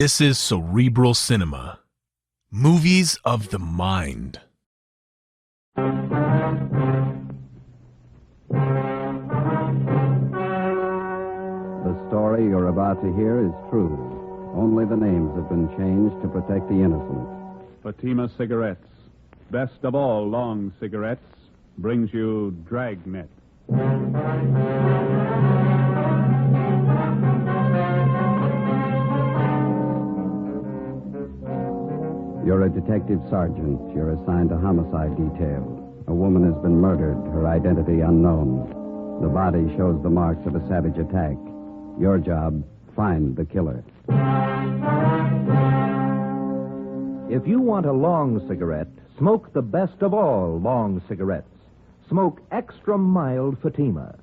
This is Cerebral Cinema. Movies of the mind. The story you're about to hear is true. Only the names have been changed to protect the innocent. Fatima Cigarettes, best of all long cigarettes, brings you Dragnet. You're a detective sergeant. You're assigned to homicide detail. A woman has been murdered, her identity unknown. The body shows the marks of a savage attack. Your job, find the killer. If you want a long cigarette, smoke the best of all long cigarettes. Smoke extra mild Fatima.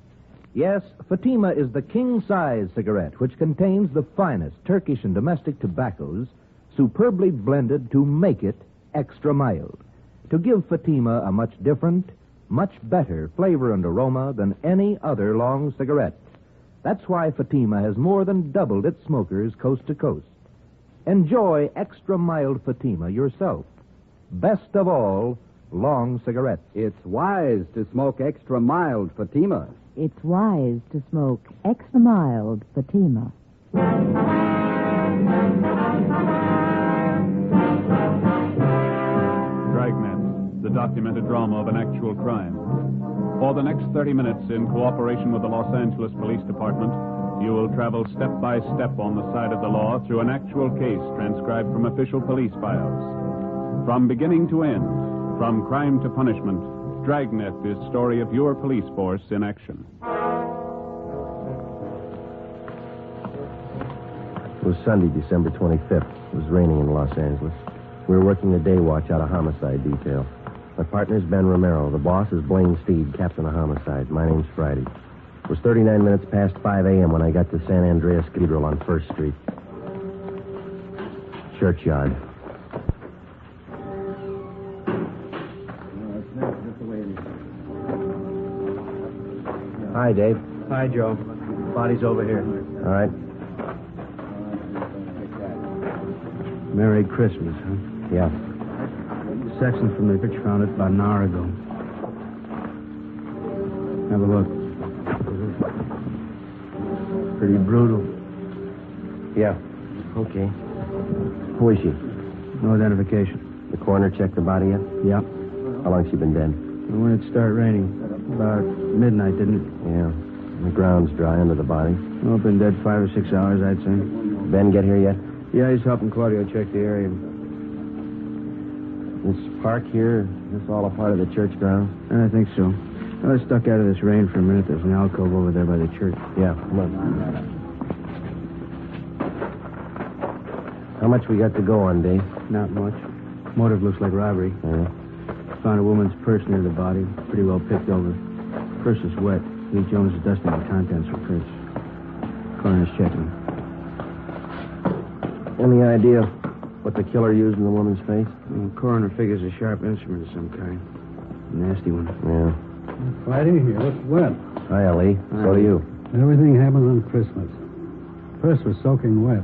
Yes, Fatima is the king-size cigarette which contains the finest Turkish and domestic tobaccos superbly blended to make it extra mild, to give Fatima a much different, much better flavor and aroma than any other long cigarette. That's why Fatima has more than doubled its smokers coast to coast. Enjoy extra mild Fatima yourself. Best of all, long cigarettes. It's wise to smoke extra mild Fatima. It's wise to smoke extra mild Fatima. Dragnet, the documented drama of an actual crime. For the next 30 minutes, in cooperation with the Los Angeles Police Department, you will travel step by step on the side of the law through an actual case transcribed from official police files. From beginning to end, from crime to punishment, Dragnet is story of your police force in action. It was Sunday, December 25th. It was raining in Los Angeles. We were working the day watch out of homicide detail. My partner's Ben Romero. The boss is Blaine Steed, captain of homicide. My name's Friday. It was 39 minutes past 5 a.m. when I got to San Andreas Cathedral on 1st Street. Churchyard. Hi, Dave. Hi, Joe. Body's over here. All right. Merry Christmas, huh? Yeah. Section from the church found it about an hour ago. Have a look. Pretty brutal. Yeah. Okay. Who is she? No identification. The coroner checked the body yet? Yep. How long's she been dead? When it started raining. About midnight, didn't it? Yeah. The ground's dry under the body. Oh, been dead 5 or 6 hours, I'd say. Ben get here yet? Yeah, he's helping Claudio check the area. This park here, is this all a part of the church grounds? I think so. I was stuck out of this rain for a minute. There's an alcove over there by the church. Yeah, come on. How much we got to go on, Dave? Not much. Motive looks like robbery. Yeah. Found a woman's purse near the body. Pretty well picked over. Purse is wet. Lee Jones is dusting the contents for prints. Coroner's checking. Any idea what the killer used in the woman's face? The coroner figures a sharp instrument of some kind. Nasty one. Yeah. Friday, you look wet. Hi, Ali. So do you. Everything happens on Christmas. Purse was soaking wet.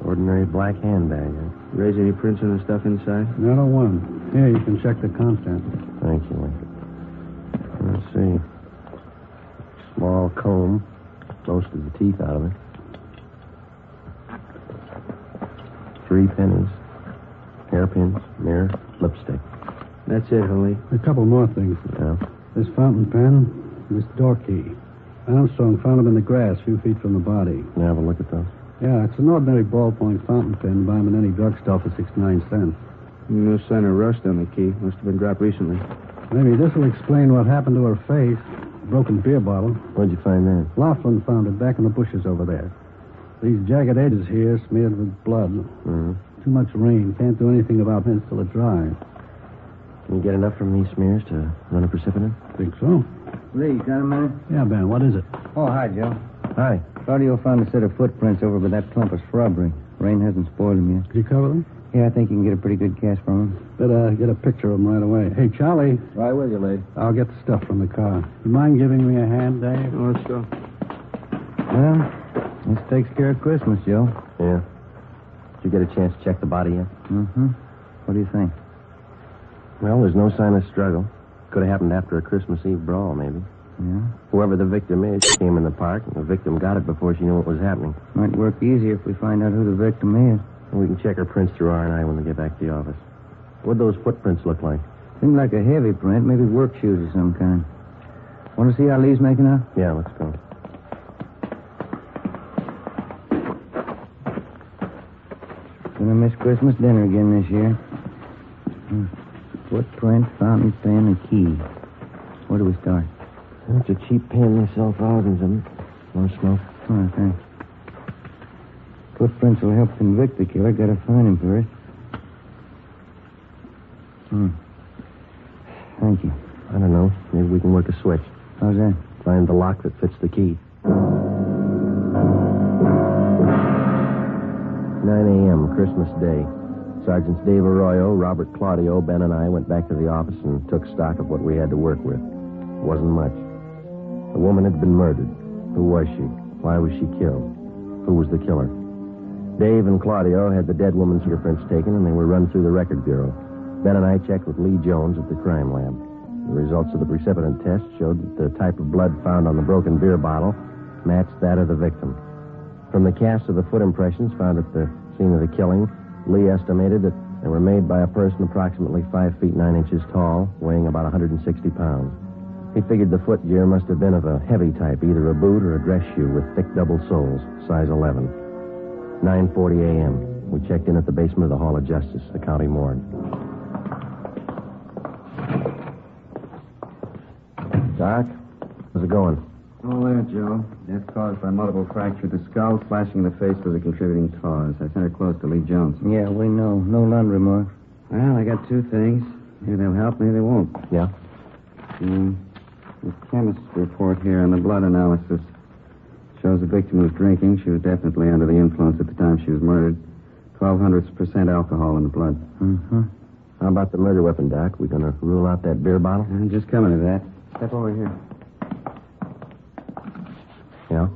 Ordinary black handbag, huh? Raise any prints on the stuff inside? Not a one. Here, you can check the contents. Thank you, Lee. Let's see. Small comb. Most of the teeth out of it. 3 pennies. Hairpins, mirror, lipstick. That's it, Holy. A couple more things. Yeah. This fountain pen, this door key. Armstrong found them in the grass a few feet from the body. Can I have a look at those? Yeah, it's an ordinary ballpoint fountain pen. Buy them in any drugstore for 69 cents. No sign of rust on the key. Must have been dropped recently. Maybe this will explain what happened to her face. Broken beer bottle. Where'd you find that? Laughlin found it back in the bushes over there. These jagged edges here smeared with blood. Mm-hmm. Too much rain. Can't do anything about this till it dries. Can you get enough from these smears to run a precipitant? Think so. Lee, got a minute? Yeah, Ben, what is it? Oh, hi, Joe. Hi. Claudio found a set of footprints over by that clump of shrubbery. Rain hasn't spoiled them yet. Did you cover them? Yeah, I think you can get a pretty good cast from them. Better get a picture of them right away. Hey, Charlie. Right with you, Lee. I'll get the stuff from the car. You mind giving me a hand, Dave? Oh, let's go. Well, this takes care of Christmas, Joe. Yeah. Did you get a chance to check the body yet? Mm-hmm. What do you think? Well, there's no sign of struggle. Could have happened after a Christmas Eve brawl, maybe. Yeah? Whoever the victim is came in the park, and the victim got it before she knew what was happening. Might work easier if we find out who the victim is. And we can check her prints through R&I when we get back to the office. What'd those footprints look like? Seemed like a heavy print, maybe work shoes of some kind. Want to see how Lee's making out? Yeah, let's go. Gonna miss Christmas dinner again this year. Footprint, fountain pen, and key. Where do we start? It's a cheap pen. They sell thousands of them. Want to smoke? Oh, thanks. Footprints will help convict the killer. Gotta find him first. Thank you. I don't know. Maybe we can work a switch. How's that? Find the lock that fits the key. 9 a.m., Christmas Day. Sergeants Dave Arroyo, Robert Claudio, Ben, and I went back to the office and took stock of what we had to work with. It wasn't much. The woman had been murdered. Who was she? Why was she killed? Who was the killer? Dave and Claudio had the dead woman's fingerprints taken, and they were run through the record bureau. Ben and I checked with Lee Jones at the crime lab. The results of the precipitant test showed that the type of blood found on the broken beer bottle matched that of the victim. From the cast of the foot impressions found at the scene of the killing, Lee estimated that they were made by a person approximately 5 feet 9 inches tall, weighing about 160 pounds. He figured the foot gear must have been of a heavy type, either a boot or a dress shoe with thick double soles, size 11. 9:40 a.m. We checked in at the basement of the Hall of Justice, the county morgue. Doc, how's it going? Oh, there, Joe. Death caused by multiple fracture of the skull. Slashing in the face was a contributing cause. I sent her close to Lee Jones. Yeah, we know. No laundry marks. Well, I got two things. Maybe they'll help, maybe they won't. Yeah? The chemist's report here on the blood analysis shows the victim was drinking. She was definitely under the influence at the time she was murdered. 0.12% alcohol in the blood. Mm-hmm. How about the murder weapon, Doc? We gonna rule out that beer bottle? I'm just coming to that. Step over here. Yeah?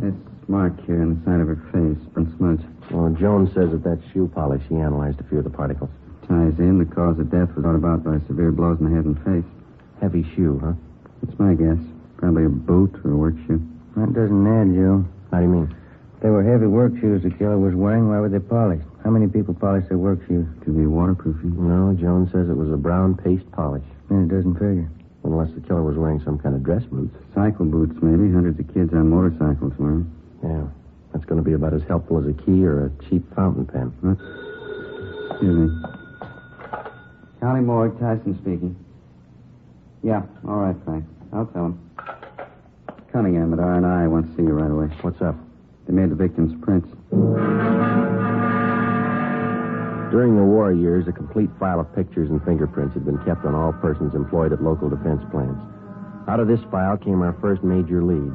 This mark here on the side of her face, been smudged. Well, Jones says that that's shoe polish. He analyzed a few of the particles. Ties in. The cause of death was brought about by severe blows in the head and face. Heavy shoe, huh? That's my guess. Probably a boot or a work shoe. That doesn't add, Joe. How do you mean? If they were heavy work shoes the killer was wearing, why were they polished? How many people polish their work shoes? To be waterproofing. No, Jones says it was a brown paste polish. Then it doesn't figure. Unless the killer was wearing some kind of dress boots. Cycle boots, maybe. Hundreds of kids on motorcycles wear them. Yeah. That's going to be about as helpful as a key or a cheap fountain pen. What? Excuse me. County Morgue, Tyson speaking. Yeah, all right, thanks. I'll tell him. Cunningham at R&I wants to see you right away. What's up? They made the victim's prints. During the war years, a complete file of pictures and fingerprints had been kept on all persons employed at local defense plants. Out of this file came our first major lead.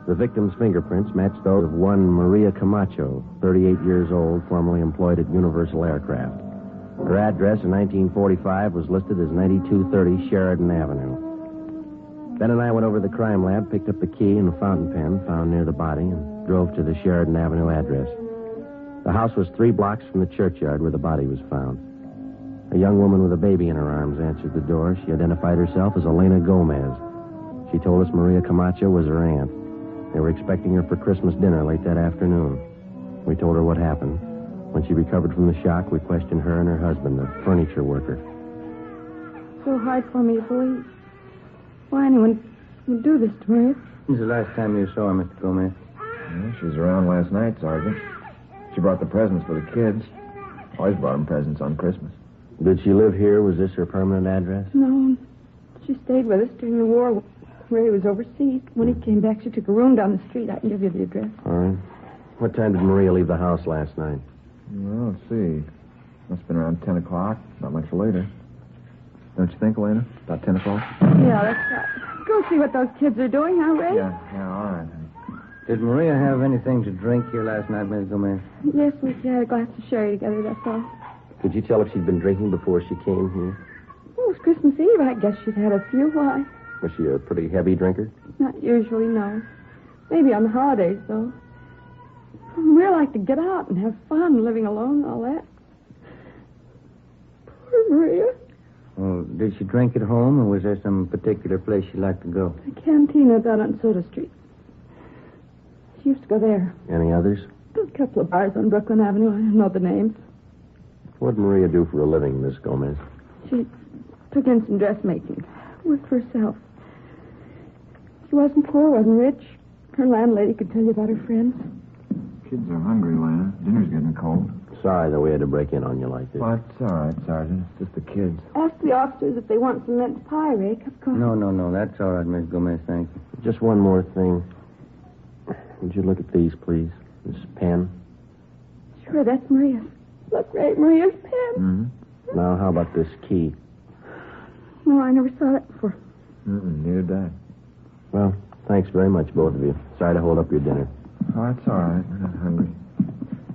The victim's fingerprints matched those of one Maria Camacho, 38 years old, formerly employed at Universal Aircraft. Her address in 1945 was listed as 9230 Sheridan Avenue. Ben and I went over to the crime lab, picked up the key and the fountain pen found near the body, and drove to the Sheridan Avenue address. The house was 3 blocks from the churchyard where the body was found. A young woman with a baby in her arms answered the door. She identified herself as Elena Gomez. She told us Maria Camacho was her aunt. They were expecting her for Christmas dinner late that afternoon. We told her what happened. When she recovered from the shock, we questioned her and her husband, a furniture worker. So hard for me to believe. Why anyone would do this to me? When's the last time you saw her, Mr. Gomez? Well, she was around last night, Sergeant. She brought the presents for the kids. Always brought them presents on Christmas. Did she live here? Was this her permanent address? No. She stayed with us during the war. Ray was overseas. When he came back, she took a room down the street. I can give you the address. All right. What time did Maria leave the house last night? Well, let's see. Must have been around 10 o'clock. Not much later. Don't you think, Elena? About 10 o'clock? Yeah, that's right. Go see what those kids are doing, huh, Ray? Yeah, all right. Did Maria have anything to drink here last night, Miss Gomez? Yes, we had a glass of sherry together, that's all. Could you tell if she'd been drinking before she came here? Oh, it was Christmas Eve. I guess she'd had a few. Why? Was she a pretty heavy drinker? Not usually, no. Maybe on the holidays, though. Maria liked to get out and have fun, living alone and all that. Poor Maria. Oh, did she drink at home, or was there some particular place she liked to go? The cantina down on Soda Street. She used to go there. Any others? A couple of bars on Brooklyn Avenue. I don't know the names. What'd Maria do for a living, Miss Gomez? She took in some dressmaking. Worked for herself. She wasn't poor, wasn't rich. Her landlady could tell you about her friends. Kids are hungry, Lana. Dinner's getting cold. Sorry that we had to break in on you like this. Well, it's all right, Sergeant. It's just the kids. Ask the officers if they want some mince pie, Ray. Cup of coffee. No, that's all right, Miss Gomez, thank you. Just one more thing. Would you look at these, please? This pen. Sure, that's Maria's. Look, Ray, Maria's pen. Mm-hmm. Now, how about this key? No, I never saw that before. Neither did I. Well, thanks very much, both of you. Sorry to hold up your dinner. Oh, that's all right. I'm not hungry.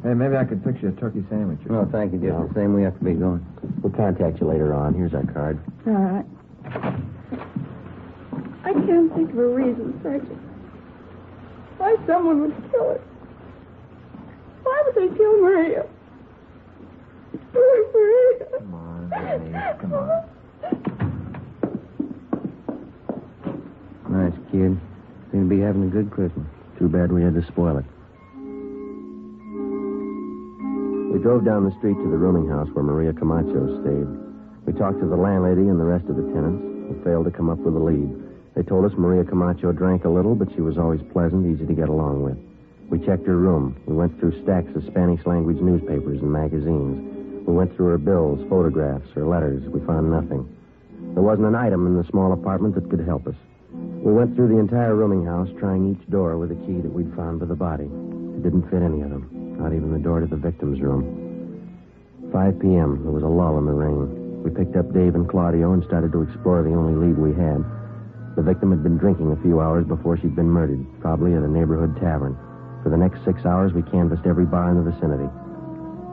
Hey, maybe I could fix you a turkey sandwich. No, thank you, Jeff. The same we have to be going. We'll contact you later on. Here's our card. All right. I can't think of a reason, Sergeant. Why someone would kill her. Why would they kill Maria? Poor Maria. Come on, Denise, come on. Nice kid. Seem to be having a good Christmas. Too bad we had to spoil it. We drove down the street to the rooming house where Maria Camacho stayed. We talked to the landlady and the rest of the tenants. We failed to come up with a lead. They told us Maria Camacho drank a little, but she was always pleasant, easy to get along with. We checked her room. We went through stacks of Spanish-language newspapers and magazines. We went through her bills, photographs, her letters. We found nothing. There wasn't an item in the small apartment that could help us. We went through the entire rooming house, trying each door with a key that we'd found by the body. It didn't fit any of them, not even the door to the victim's room. 5 p.m., there was a lull in the rain. We picked up Dave and Claudio and started to explore the only lead we had. The victim had been drinking a few hours before she'd been murdered, probably at a neighborhood tavern. For the next 6 hours, we canvassed every bar in the vicinity.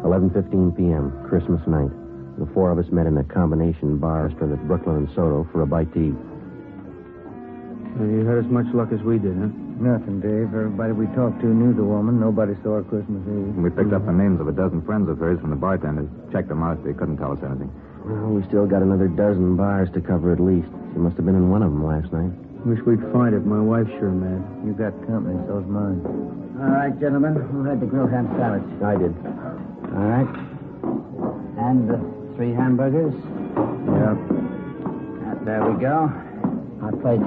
11:15 p.m., Christmas night. The four of us met in a combination bar restaurant at Brooklyn and Soto for a bite to eat. Well, you had as much luck as we did, huh? Nothing, Dave. Everybody we talked to knew the woman. Nobody saw her Christmas Eve. We picked up the names of a dozen friends of hers from the bartenders. Checked them out. They couldn't tell us anything. Well, we still got another dozen bars to cover at least. She must have been in one of them last night. Wish we'd find it. My wife's sure mad. You got company, so's mine. All right, gentlemen. Who had the grilled ham sandwich? I did. All right. And 3 hamburgers? Yep. There we go. Hot plate.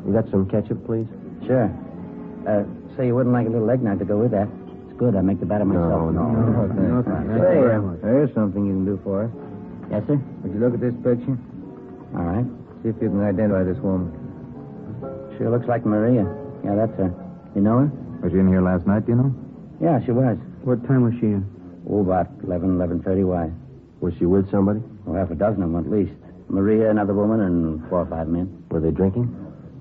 You got some ketchup, please? Sure. Say you wouldn't like a little eggnog to go with that. It's good. I make the batter myself. No, thanks. Say, there's something you can do for us. Yes, sir? Would you look at this picture? All right. See if you can identify this woman. Sure looks like Maria. Yeah, that's her. You know her? Was she in here last night, do you know? Yeah, she was. What time was she in? Oh, about 11:30. Why? Was she with somebody? Oh, half a dozen of them at least. Maria, another woman, and 4 or 5 men. Were they drinking?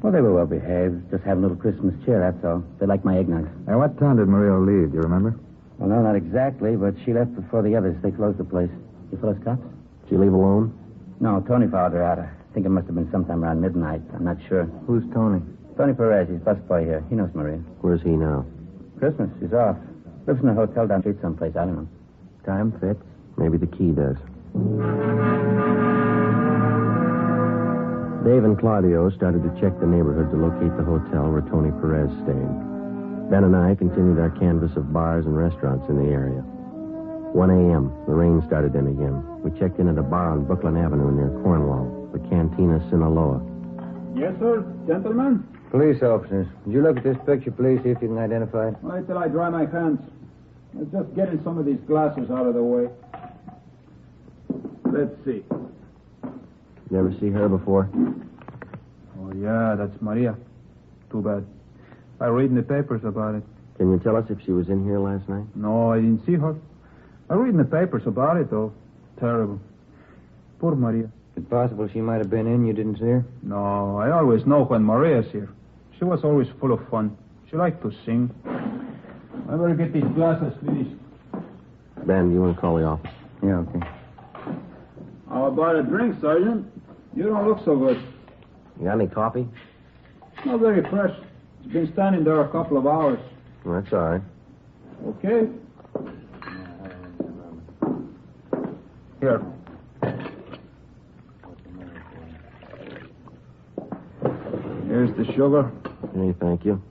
Well, they were well behaved. Just having a little Christmas cheer, that's all. They like my eggnog. At what time did Maria leave? Do you remember? Well, no, not exactly, but she left before the others. They closed the place. You fellas cops? Did she leave alone? No, Tony followed her out. I think it must have been sometime around midnight. I'm not sure. Who's Tony? Tony Perez. He's busboy here. He knows Maria. Where's he now? Christmas. He's off. Lives in a hotel down the street someplace. I don't know. Time fits. Maybe the key does. Dave and Claudio started to check the neighborhood to locate the hotel where Tony Perez stayed. Ben and I continued our canvass of bars and restaurants in the area. 1 a.m., the rain started in again. We checked in at a bar on Brooklyn Avenue near Cornwall, the Cantina Sinaloa. Yes, sir. Gentlemen? Police officers. Would you look at this picture, please, see if you can identify it? Wait till I dry my hands. Let's just getting some of these glasses out of the way. Let's see. You ever see her before? Oh, yeah, that's Maria. Too bad. I read in the papers about it. Can you tell us if she was in here last night? No, I didn't see her. I read in the papers about it, though. Terrible. Poor Maria. Is it possible she might have been in? You didn't see her? No, I always know when Maria's here. She was always full of fun. She liked to sing. I better get these glasses finished. Ben, you want to call the office? Yeah, okay. How about a drink, Sergeant? You don't look so good. You got any coffee? Not very fresh. It's been standing there a couple of hours. Well, that's all right. Okay. Here. Here's the sugar. Hey, thank you.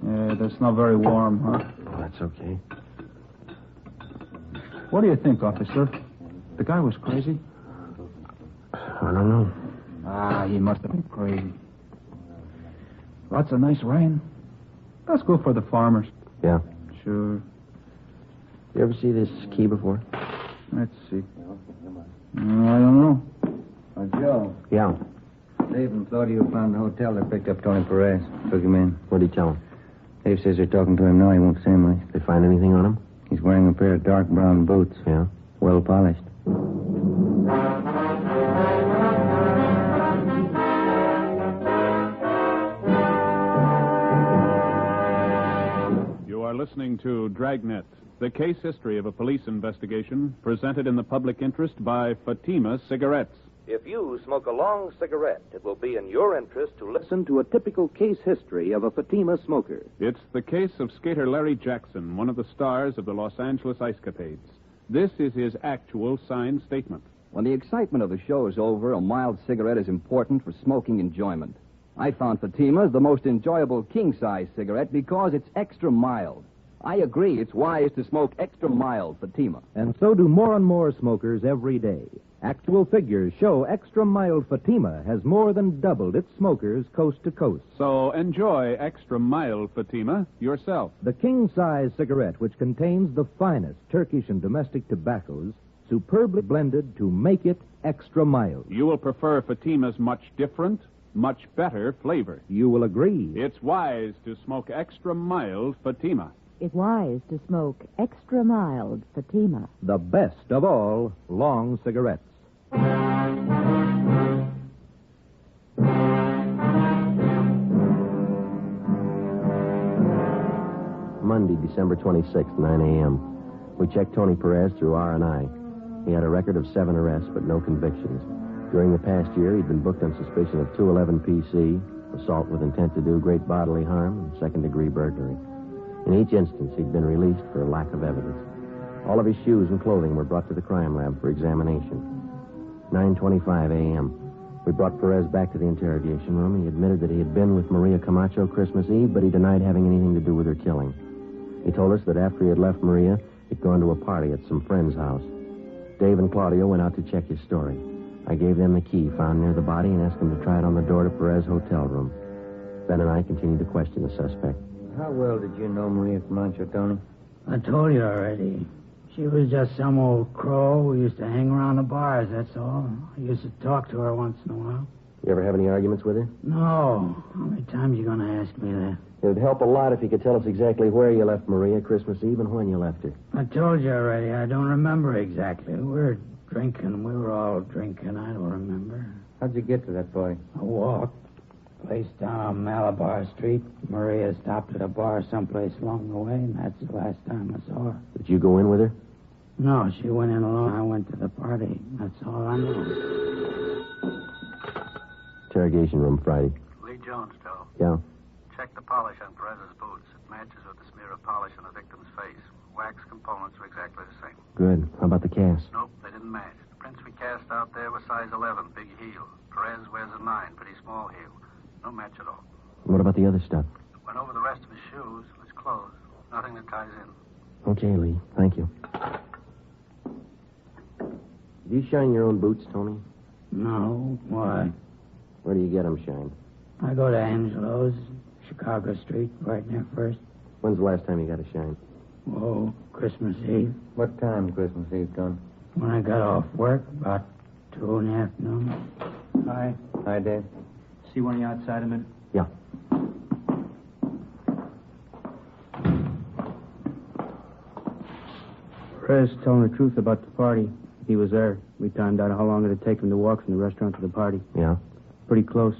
Yeah, that's not very warm, huh? Oh, that's okay. What do you think, officer? The guy was crazy? I don't know. Ah, he must have been crazy. Lots of nice rain. That's good for the farmers. Yeah. Sure. You ever see this key before? Let's see. I don't know. Joe. Yeah. Dave and Claudio found the hotel that picked up Tony Perez. Took him in. What'd he tell him? Dave says they're talking to him now. He won't say much. They find anything on him? He's wearing a pair of dark brown boots. Yeah. Well polished. You are listening to Dragnet, the case history of a police investigation presented in the public interest by Fatima Cigarettes. If you smoke a long cigarette, it will be in your interest to listen to a typical case history of a Fatima smoker. It's the case of skater Larry Jackson, one of the stars of the Los Angeles Ice Capades. This is his actual signed statement. When the excitement of the show is over, a mild cigarette is important for smoking enjoyment. I found Fatima's the most enjoyable king-size cigarette because it's extra mild. I agree, it's wise to smoke extra mild Fatima. And so do more and more smokers every day. Actual figures show extra mild Fatima has more than doubled its smokers coast to coast. So enjoy extra mild Fatima yourself. The king-size cigarette, which contains the finest Turkish and domestic tobaccos, superbly blended to make it extra mild. You will prefer Fatima's much different, much better flavor. You will agree. It's wise to smoke extra mild Fatima. It's wise to smoke extra mild Fatima. The best of all long cigarettes. Monday, December 26th, 9 a.m. We checked Tony Perez through R&I. He had a record of 7 arrests, but no convictions. During the past year, he'd been booked on suspicion of 211 PC, assault with intent to do great bodily harm, and second-degree burglary. In each instance, he'd been released for lack of evidence. All of his shoes and clothing were brought to the crime lab for examination. 9:25 a.m. We brought Perez back to the interrogation room. He admitted that he had been with Maria Camacho Christmas Eve, but he denied having anything to do with her killing. He told us that after he had left Maria, he'd gone to a party at some friend's house. Dave and Claudio went out to check his story. I gave them the key found near the body and asked them to try it on the door to Perez's hotel room. Ben and I continued to question the suspect. How well did you know Maria Camacho, Tony? I told you already. She was just some old crow who used to hang around the bars, that's all. I used to talk to her once in a while. You ever have any arguments with her? No. How many times are you going to ask me that? It would help a lot if you could tell us exactly where you left Maria Christmas Eve and when you left her. I told you already. I don't remember exactly. We were drinking. We were all drinking. I don't remember. How'd you get to that party? I walked. Place down on Malabar Street. Maria stopped at a bar someplace along the way, and that's the last time I saw her. Did you go in with her? No, she went in alone. I went to the party. That's all I know. Interrogation room Friday. Lee Jones, Joe. Yeah. Check the polish on Perez's boots. It matches with the smear of polish on the victim's face. Wax components are exactly the same. Good. How about the cast? Nope, they didn't match. The prints we cast out there were size 11, big heel. Perez wears a 9, pretty small heel. No match at all. What about the other stuff? Went over the rest of his shoes, his clothes. Nothing that ties in. Okay, Lee. Thank you. Do you shine your own boots, Tony? No. Why? Where do you get them shined? I go to Angelo's, Chicago Street, right near First. When's the last time you got a shine? Oh, Christmas Eve. What time Christmas Eve, Tony? When I got off work, about 2 in the afternoon. Hi. Hi, Dave. See one of you outside a minute? Yeah. Perez telling the truth about the party. He was there. We timed out how long it'd take him to walk from the restaurant to the party. Yeah? Pretty close.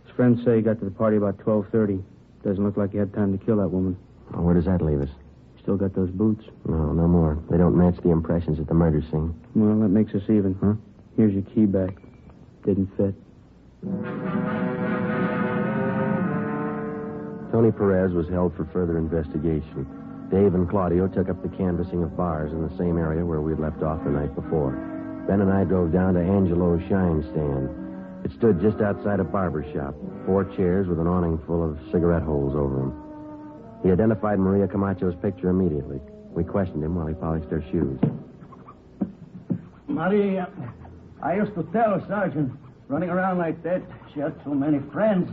His friends say he got to the party about 12:30. Doesn't look like he had time to kill that woman. Well, where does that leave us? Still got those boots. No, no more. They don't match the impressions at the murder scene. Well, that makes us even. Huh? Here's your key back. Didn't fit. Tony Perez was held for further investigation. Dave and Claudio took up the canvassing of bars in the same area where we'd left off the night before. Ben and I drove down to Angelo's Shine Stand. It stood just outside a barber shop, 4 chairs with an awning full of cigarette holes over them. He identified Maria Camacho's picture immediately. We questioned him while he polished their shoes. Maria, I used to tell her, Sergeant, running around like that, she had too many friends.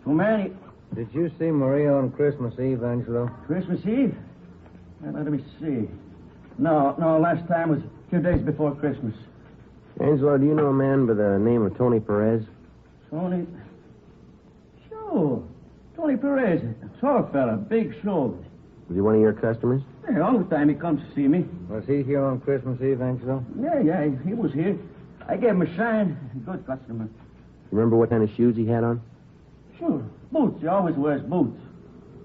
Too many. Did you see Maria on Christmas Eve, Angelo? Christmas Eve? Let me see. No, last time was a few days before Christmas. Angelo, do you know a man by the name of Tony Perez? Tony? Sure. Tony Perez. Tall fella, big shoulders. Was he one of your customers? Yeah, all the time he comes to see me. Was he here on Christmas Eve, Angelo? Yeah, he was here. I gave him a shine. Good customer. You remember what kind of shoes he had on? Sure. Boots. He always wears boots.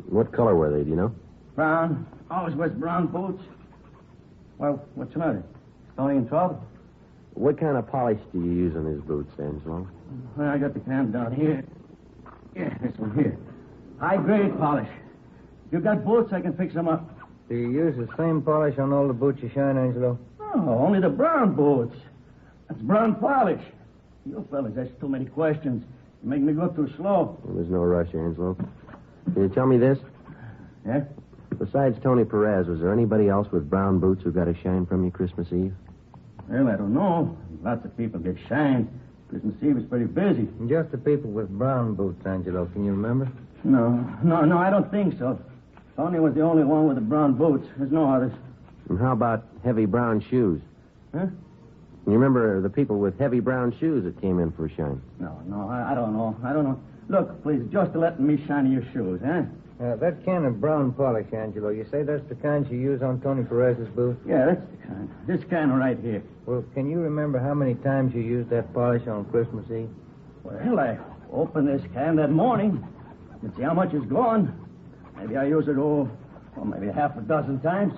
What color were they, do you know? Brown. Always wears brown boots. Well, what's the matter? Tony in trouble? What kind of polish do you use on his boots, Angelo? Well, I got the can down here. Yeah, this one here. High-grade polish. If you got boots, I can fix them up. Do you use the same polish on all the boots you shine, Angelo? No, only the brown boots. That's brown polish. You fellas ask too many questions. You make me go too slow. Well, there's no rush, Angelo. Can you tell me this? Yeah? Besides Tony Perez, was there anybody else with brown boots who got a shine from you Christmas Eve? Well, I don't know. Lots of people get shined. Christmas Eve is pretty busy. Just the people with brown boots, Angelo. Can you remember? No, I don't think so. Tony was the only one with the brown boots. There's no others. And how about heavy brown shoes? Huh? You remember the people with heavy brown shoes that came in for a shine? No, I don't know. Look, please, just let me shine your shoes, huh? That can of brown polish, Angelo, you say that's the kind you use on Tony Perez's boots? Yeah, that's the kind. This kind right here. Well, can you remember how many times you used that polish on Christmas Eve? Well, I opened this can that morning and see how much is gone. Maybe I use it, maybe half a dozen times.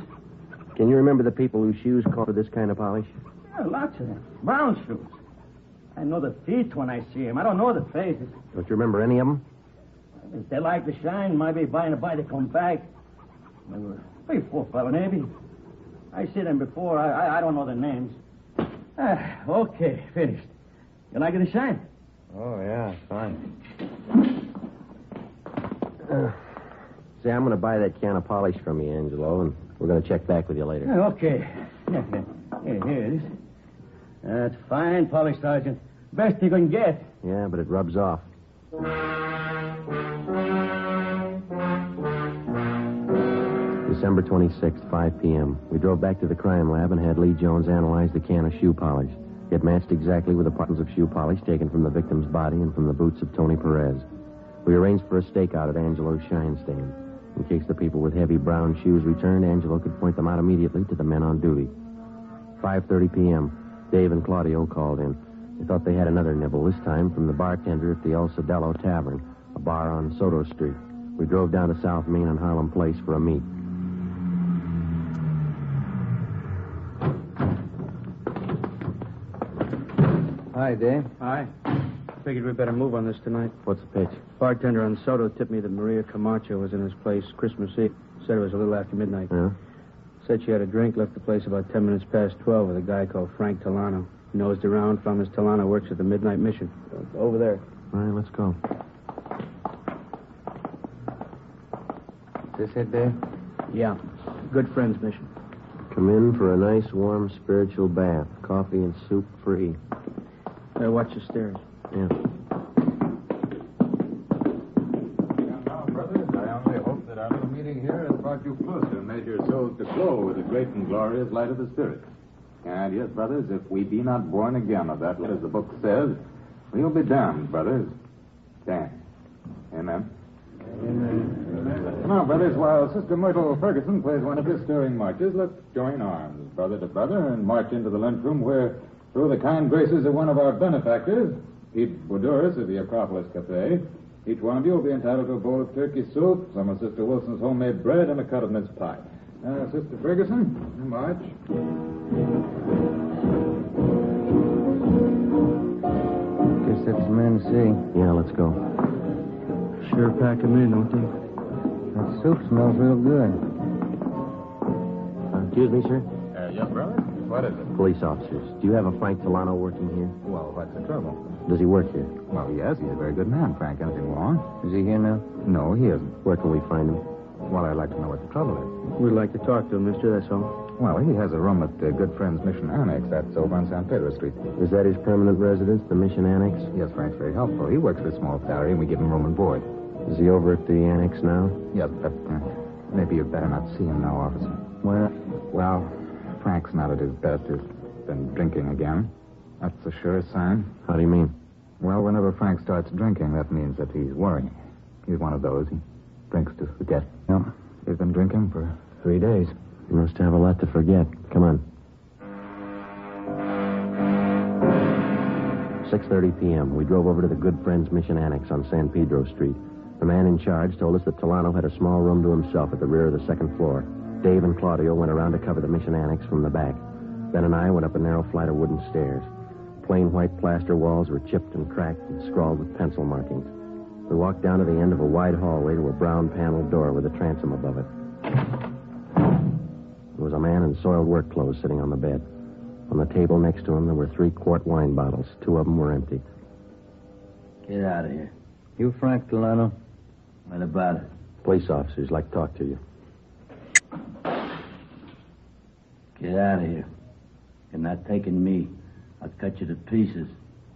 Can you remember the people whose shoes called for this kind of polish? Yeah, lots of them. Brown shoes. I know the feet when I see them. I don't know the faces. Don't you remember any of them? If they like to shine, maybe by and by they come back. They were 3-4 fella, maybe. I see them before. I don't know their names. Okay, finished. You like it to shine? Oh, yeah, fine. Say, I'm going to buy that can of polish from you, Angelo, and we're going to check back with you later. Okay. Here it is. That's fine polish, Sergeant. Best you can get. Yeah, but it rubs off. December 26th, 5 p.m. We drove back to the crime lab and had Lee Jones analyze the can of shoe polish. It matched exactly with the particles of shoe polish taken from the victim's body and from the boots of Tony Perez. We arranged for a stakeout at Angelo's Shine Stand. In case the people with heavy brown shoes returned, Angelo could point them out immediately to the men on duty. 5:30 p.m. Dave and Claudio called in. They thought they had another nibble, this time from the bartender at the El Sodello Tavern, a bar on Soto Street. We drove down to South Main and Harlem Place for a meet. Hi, Dave. Hi. Figured we'd better move on this tonight. What's the pitch? Bartender on Soto tipped me that Maria Camacho was in his place Christmas Eve. Said it was a little after midnight. Yeah? Said she had a drink, left the place about 10 minutes past 12 with a guy called Frank Talano. Nosed around, found Miss Talano works at the Midnight Mission. Over there. All right, let's go. Is this it, Dave? Yeah. Good Friends Mission. Come in for a nice, warm, spiritual bath. Coffee and soup free. Watch the stairs. Yeah. Now, brothers, I only hope that our little meeting here has brought you closer and made your souls to glow with the great and glorious light of the Spirit. And yes, brothers, if we be not born again of that light, as the book says, we will be damned, brothers. Damned. Amen. Amen. Now, brothers, while Sister Myrtle Ferguson plays one of his stirring marches, let's join arms, brother to brother, and march into the lunchroom where, through the kind graces of one of our benefactors, Pete Boudouris of the Acropolis Cafe, each one of you will be entitled to a bowl of turkey soup, some of Sister Wilson's homemade bread, and a cut of mince pie. Sister Ferguson, march. Guess that's the man to see. Yeah, let's go. Sure pack him in, don't they? soup smells real good. Excuse me, sir? Yes, brother? What is it? Police officers. Do you have a Frank Delano working here? Well, what's the trouble? Does he work here? Well, yes, he's a very good man, Frank. Anything wrong? Is he here now? No, he isn't. Where can we find him? Well, I'd like to know what the trouble is. We'd like to talk to him, mister, that's all. Well, he has a room at Good Friends Mission Annex. That's over on San Pedro Street. Is that his permanent residence, the Mission Annex? Yes, Frank's very helpful. He works for a small salary, and we give him room and board. Is he over at the Annex now? Yes, but maybe you'd better not see him now, officer. Why? Well, Frank's not at his best. He's been drinking again. That's the surest sign. How do you mean? Well, whenever Frank starts drinking, that means that he's worrying. He's one of those. He drinks to forget. No, he's been drinking for 3 days. He must have a lot to forget. Come on. 6:30 p.m. We drove over to the Good Friends Mission Annex on San Pedro Street. The man in charge told us that Delano had a small room to himself at the rear of the second floor. Dave and Claudio went around to cover the Mission Annex from the back. Ben and I went up a narrow flight of wooden stairs. Plain white plaster walls were chipped and cracked and scrawled with pencil markings. We walked down to the end of a wide hallway to a brown paneled door with a transom above it. There was a man in soiled work clothes sitting on the bed. On the table next to him, there were 3-quart wine bottles. 2 of them were empty. Get out of here. You Frank Delano? What about it? Police officers like to talk to you. Get out of here. You're not taking me. I'll cut you to pieces.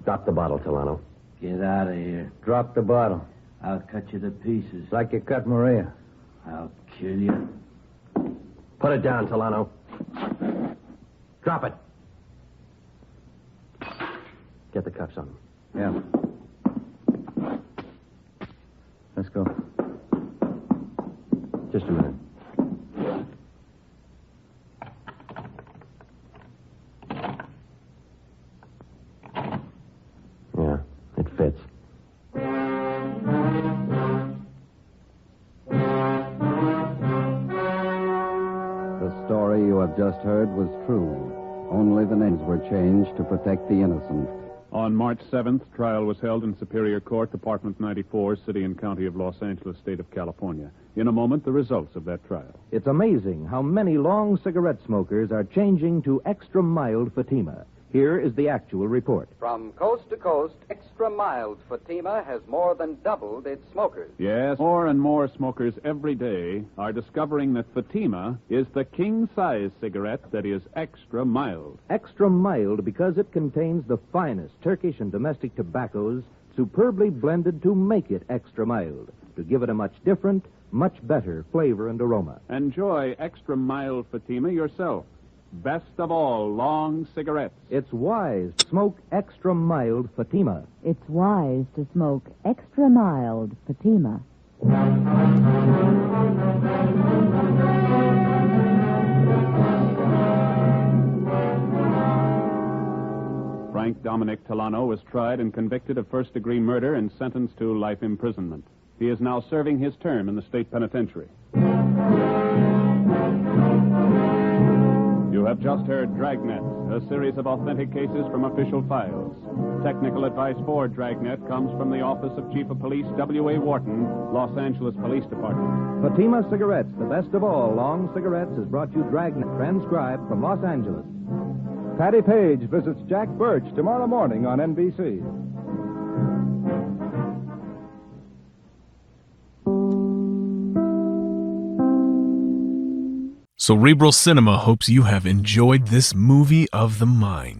Drop the bottle, Delano. Get out of here. Drop the bottle. I'll cut you to pieces. Like you cut Maria. I'll kill you. Put it down, Delano. Drop it. Get the cuffs on him. Yeah. Let's go. Just a minute. Yeah, it fits. The story you have just heard was true. Only the names were changed to protect the innocent. On March 7th, trial was held in Superior Court, Department 94, City and County of Los Angeles, State of California. In a moment, the results of that trial. It's amazing how many long cigarette smokers are changing to extra mild Fatima. Here is the actual report. From coast to coast, extra mild Fatima has more than doubled its smokers. Yes, more and more smokers every day are discovering that Fatima is the king-size cigarette that is extra mild. Extra mild because it contains the finest Turkish and domestic tobaccos superbly blended to make it extra mild, to give it a much different, much better flavor and aroma. Enjoy extra mild Fatima yourself. Best of all, long cigarettes. It's wise to smoke extra mild Fatima. It's wise to smoke extra mild Fatima. Frank Dominic Delano was tried and convicted of first-degree murder and sentenced to life imprisonment. He is now serving his term in the state penitentiary. You have just heard Dragnet, a series of authentic cases from official files. Technical advice for Dragnet comes from the Office of Chief of Police W.A. Wharton, Los Angeles Police Department. Fatima Cigarettes, the best of all long cigarettes, has brought you Dragnet, transcribed from Los Angeles. Patty Page visits Jack Birch tomorrow morning on NBC. Cerebral Cinema hopes you have enjoyed this movie of the mind.